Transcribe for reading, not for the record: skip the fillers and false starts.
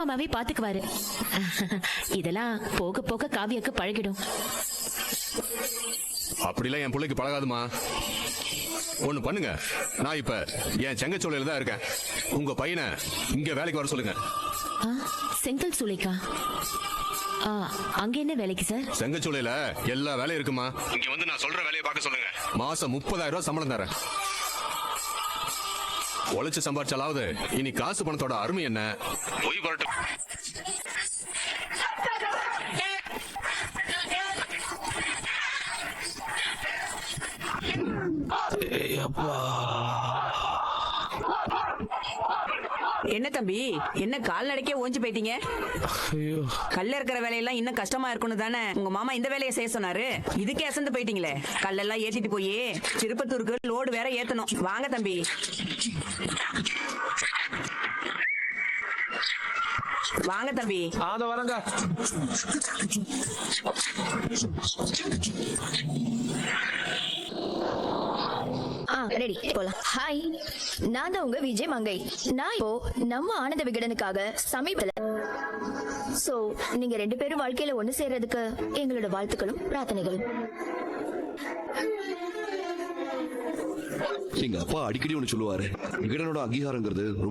மாமாவே பாத்துக்குவாரு. இதெல்லாம் போக போக காவியாக்கு பழகிடும். அப்படிலாம் என் பிள்ளைக்கு பழகாதுமா. ஒண்ணு பண்ணுங்க, நான் இப்ப என் செங்கச்சோலையில தான் இருக்கேன். உங்க பையனை இங்க வேலைக்கு வர சொல்லுங்க. செங்கல் சூளைக்கா? அங்க என்ன வேலைக்கு சார்? செங்கச்சோலையில எல்லா வேலையும் இருக்குமா. இங்க வந்து நான் சொல்ற வேலையை பார்க்க சொல்லுங்க. மாசம் 30,000 ரூபாய் சம்பளம் தரேன். உழைச்சு சம்பாதிச்சாலாவது இனி காசு பணத்தோட அருமை என்ன போய் வரட்டும். என்ன தம்பி, என்ன கால்நடைக்கே ஓஞ்சு போயிட்டீங்க? கல்ல இருக்கிற வேலையெல்லாம் இன்னும் கஷ்டமா இருக்கணும் தானே உங்க மாமா இந்த வேலையை செய்ய சொன்னாரு. இதுக்கே அசந்து போயிட்டீங்களே. கல்லெல்லாம் ஏத்திட்டு போய் திருப்பத்தூருக்கு லோடு வேற ஏத்தணும். வாங்க தம்பி. வாங்க தம்பி. அத வரங்க. ரெடி, போலாம். ஹாய், நான் தான் உங்க விஜய் மங்கை. நான் இப்போ நம்ம ஆனந்த விகடனுக்காக சமீபத்துல நீங்க 2 பேரும் வாழ்க்கையில ஒண்ணு சேர்றதுக்கு எங்களோட வாழ்த்துக்களும் பிரார்த்தனைகளும். எங்க அப்பா அடிக்கடி ஒண்ணு சொல்லுவாரு, விகடனோட அங்கீகாரங்கிறது ரொம்ப